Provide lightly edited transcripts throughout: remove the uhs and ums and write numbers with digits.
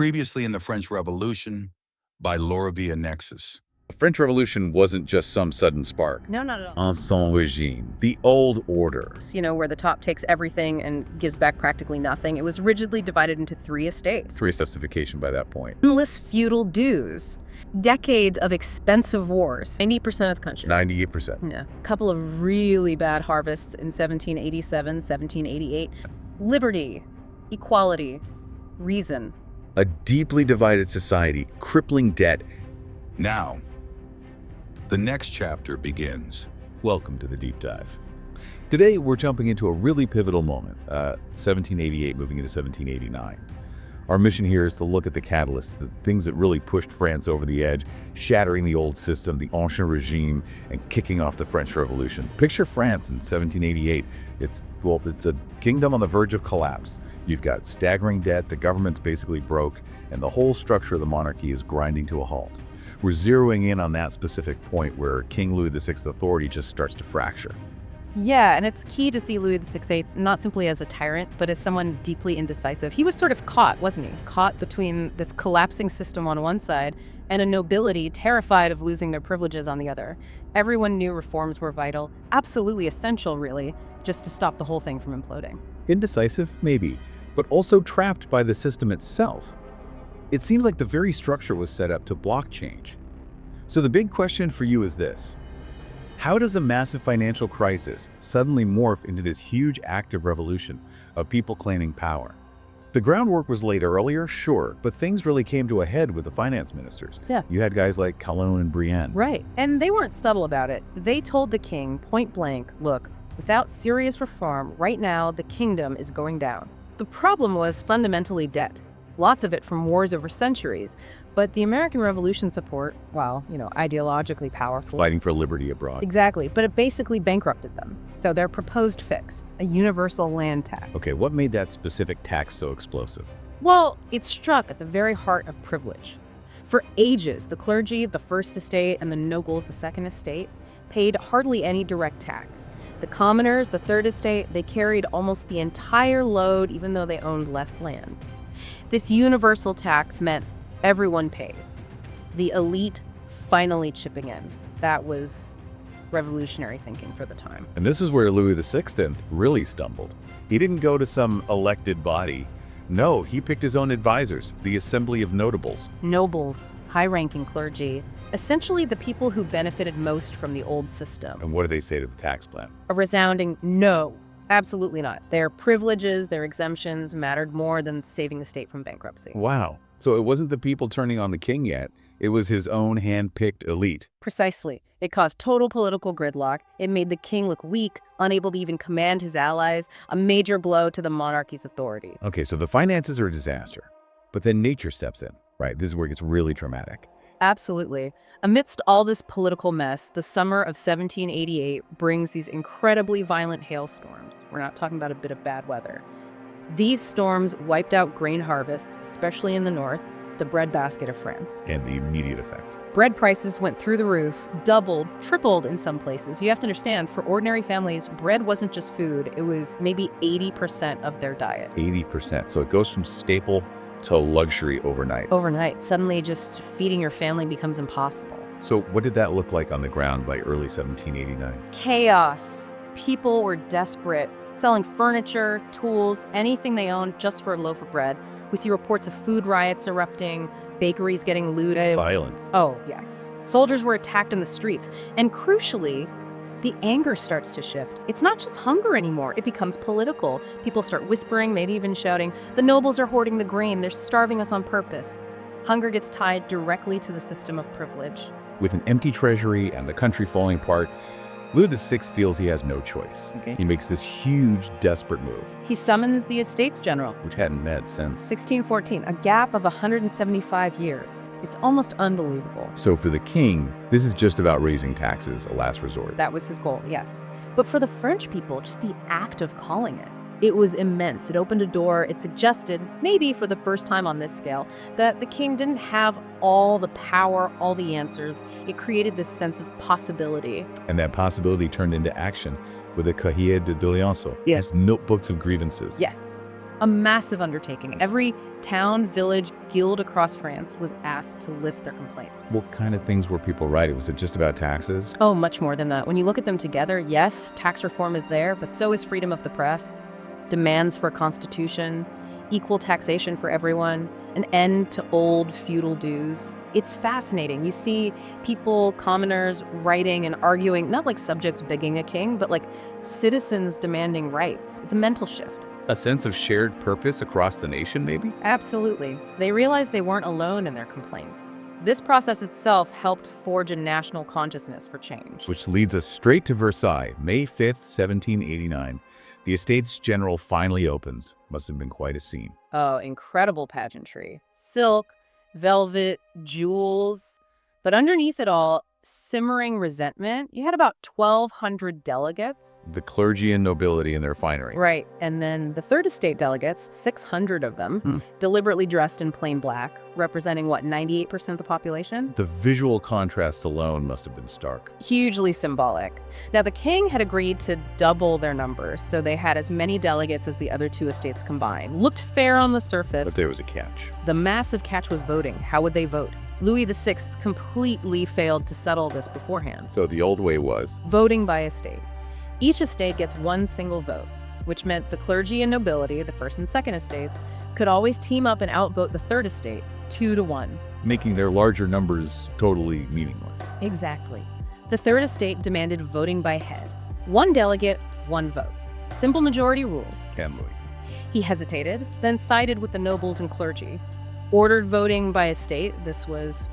Previously in the French Revolution by Lorevia Nexus. The French Revolution wasn't just some sudden spark. No, not at all. Ancien regime, the old order. You know, where the top takes everything and gives back practically nothing. It was rigidly divided into 3 estates. 3 justification by that point. Endless feudal dues. Decades of expensive wars. 90% of the country. 98%. Yeah. A couple of really bad harvests in 1787, 1788. Liberty, equality, reason. A deeply divided society, crippling debt. Now, the next chapter begins. Welcome to the deep dive. Today, we're jumping into a really pivotal moment, 1788 moving into 1789. Our mission here is to look at the catalysts, the things that really pushed France over the edge, shattering the old system, the Ancien regime, and kicking off the French Revolution. Picture France in 1788. It's a kingdom on the verge of collapse. You've got staggering debt, the government's basically broke, and the whole structure of the monarchy is grinding to a halt. We're zeroing in on that specific point where King Louis VI's authority just starts to fracture. Yeah, and it's key to see Louis XVI not simply as a tyrant, but as someone deeply indecisive. He was sort of caught, wasn't he? Caught between this collapsing system on one side and a nobility terrified of losing their privileges on the other. Everyone knew reforms were vital, absolutely essential, really, just to stop the whole thing from imploding. Indecisive? Maybe, but also trapped by the system itself. It seems like the very structure was set up to block change. So the big question for you is this. How does a massive financial crisis suddenly morph into this huge active revolution of people claiming power? The groundwork was laid earlier, sure, but things really came to a head with the finance ministers. Yeah. You had guys like Calonne and Brienne. Right, and they weren't stubble about it. They told the king, point blank, look, without serious reform, right now the kingdom is going down. The problem was fundamentally debt. Lots of it from wars over centuries. But the American Revolution support, while, ideologically powerful. Fighting for liberty abroad. Exactly, but it basically bankrupted them. So their proposed fix, a universal land tax. Okay, what made that specific tax so explosive? Well, it struck at the very heart of privilege. For ages, the clergy, the First Estate, and the nobles, the Second Estate, paid hardly any direct tax. The commoners, the Third Estate, they carried almost the entire load even though they owned less land. This universal tax meant everyone pays. The elite finally chipping in. That was revolutionary thinking for the time. And this is where Louis XVI really stumbled. He didn't go to some elected body. No, he picked his own advisors, the Assembly of Notables. Nobles, high-ranking clergy, essentially the people who benefited most from the old system. And what do they say to the tax plan? A resounding no. Absolutely not. Their privileges, their exemptions mattered more than saving the state from bankruptcy. Wow. So it wasn't the people turning on the king yet. It was his own hand-picked elite. Precisely. It caused total political gridlock. It made the king look weak, unable to even command his allies, a major blow to the monarchy's authority. Okay, so the finances are a disaster. But then nature steps in, right? This is where it gets really dramatic. Absolutely. Amidst all this political mess, the summer of 1788 brings these incredibly violent hailstorms. We're not talking about a bit of bad weather. These storms wiped out grain harvests, especially in the north, the breadbasket of France. And the immediate effect. Bread prices went through the roof, doubled, tripled in some places. You have to understand, for ordinary families, bread wasn't just food. It was maybe 80% of their diet. 80%. So it goes from staple to luxury overnight. Overnight. Suddenly, just feeding your family becomes impossible. So what did that look like on the ground by early 1789? Chaos. People were desperate, selling furniture, tools, anything they owned just for a loaf of bread. We see reports of food riots erupting, bakeries getting looted. Violence. Oh, yes. Soldiers were attacked in the streets. And crucially, the anger starts to shift. It's not just hunger anymore. It becomes political. People start whispering, maybe even shouting, the nobles are hoarding the grain. They're starving us on purpose. Hunger gets tied directly to the system of privilege. With an empty treasury and the country falling apart, Louis VI feels he has no choice. Okay. He makes this huge, desperate move. He summons the Estates General. Which hadn't met since 1614, a gap of 175 years. It's almost unbelievable. So for the king, this is just about raising taxes, a last resort. That was his goal, yes. But for the French people, just the act of calling it was immense. It opened a door. It suggested, maybe for the first time on this scale, that the king didn't have all the power, all the answers. It created this sense of possibility. And that possibility turned into action with the Cahiers de doléances. Yes. Notebooks of grievances. Yes. A massive undertaking. Every town, village, guild across France was asked to list their complaints. What kind of things were people writing? Was it just about taxes? Oh, much more than that. When you look at them together, yes, tax reform is there, but so is freedom of the press, demands for a constitution, equal taxation for everyone, an end to old feudal dues. It's fascinating. You see people, commoners, writing and arguing, not like subjects begging a king, but like citizens demanding rights. It's a mental shift. A sense of shared purpose across the nation, maybe? Absolutely. They realized they weren't alone in their complaints. This process itself helped forge a national consciousness for change. Which leads us straight to Versailles, May 5th, 1789. The Estates General finally opens. Must have been quite a scene. Oh, incredible pageantry. Silk, velvet, jewels. But underneath it all, simmering resentment. You had about 1,200 delegates. The clergy and nobility in their finery. Right. And then the Third Estate delegates, 600 of them, deliberately dressed in plain black, representing, what, 98% of the population? The visual contrast alone must have been stark. Hugely symbolic. Now, the king had agreed to double their numbers, so they had as many delegates as the other two estates combined. Looked fair on the surface. But there was a catch. The massive catch was voting. How would they vote? Louis XVI completely failed to settle this beforehand. So the old way was? Voting by estate. Each estate gets one single vote, which meant the clergy and nobility, the first and second estates, could always team up and outvote the third estate, 2-1. Making their larger numbers totally meaningless. Exactly. The third estate demanded voting by head. One delegate, one vote. Simple majority rules. And Louis. He hesitated, then sided with the nobles and clergy. Ordered voting by estate. This was,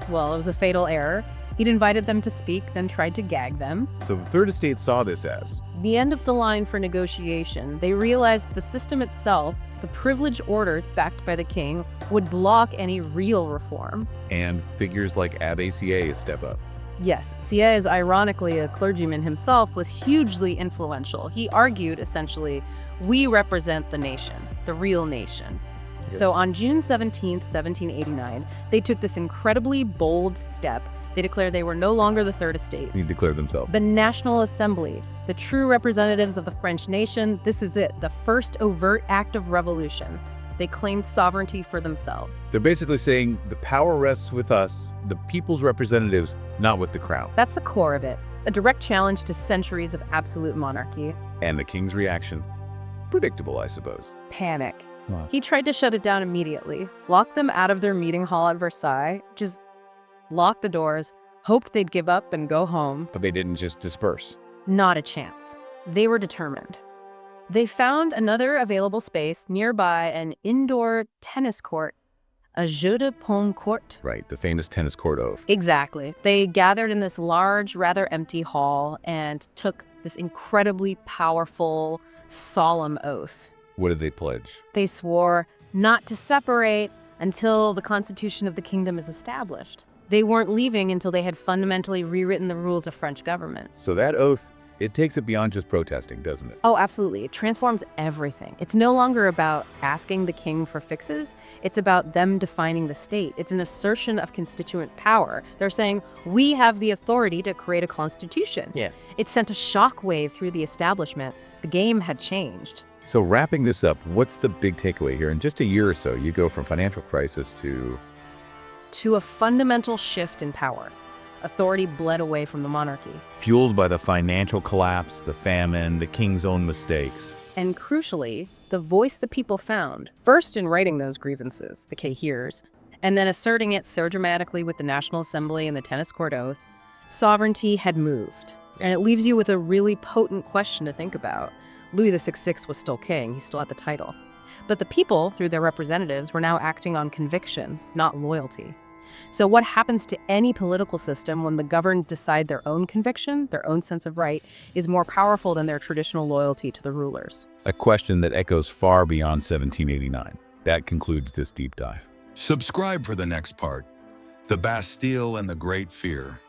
well, it was a fatal error. He'd invited them to speak, then tried to gag them. So the Third Estate saw this as The end of the line for negotiation. They realized the system itself, the privilege orders backed by the king, would block any real reform. and figures like Abbé Sieyès step up. Yes, Sieyès, ironically a clergyman himself, was hugely influential. He argued, essentially, we represent the nation, the real nation. So on June 17th, 1789, they took this incredibly bold step. They declared they were no longer the Third Estate. They declared themselves. The National Assembly, the true representatives of the French nation, this is it, the first overt act of revolution. They claimed sovereignty for themselves. They're basically saying the power rests with us, the people's representatives, not with the crown. That's the core of it, a direct challenge to centuries of absolute monarchy. And the king's reaction? Predictable, I suppose. Panic. Wow. He tried to shut it down immediately, locked them out of their meeting hall at Versailles, just locked the doors, hoped they'd give up and go home. But they didn't just disperse. Not a chance. They were determined. They found another available space nearby, an indoor tennis court, a jeu de paume court. Right, the famous tennis court oath. Exactly. They gathered in this large, rather empty hall and took this incredibly powerful, solemn oath. What did they pledge? They swore not to separate until the Constitution of the Kingdom is established. They weren't leaving until they had fundamentally rewritten the rules of French government. So that oath, it takes it beyond just protesting, doesn't it? Oh, absolutely. It transforms everything. It's no longer about asking the king for fixes. It's about them defining the state. It's an assertion of constituent power. They're saying, we have the authority to create a constitution. Yeah. It sent a shockwave through the establishment. The game had changed. So wrapping this up, what's the big takeaway here? In just a year or so, you go from financial crisis to a fundamental shift in power. Authority bled away from the monarchy. fueled by the financial collapse, the famine, the king's own mistakes. And crucially, the voice the people found, first in writing those grievances, the cahiers, and then asserting it so dramatically with the National Assembly and the tennis court oath, sovereignty had moved. And it leaves you with a really potent question to think about. Louis XVI was still king, he still had the title. But the people, through their representatives, were now acting on conviction, not loyalty. So what happens to any political system when the governed decide their own conviction, their own sense of right, is more powerful than their traditional loyalty to the rulers? A question that echoes far beyond 1789. That concludes this deep dive. Subscribe for the next part, The Bastille and the Great Fear.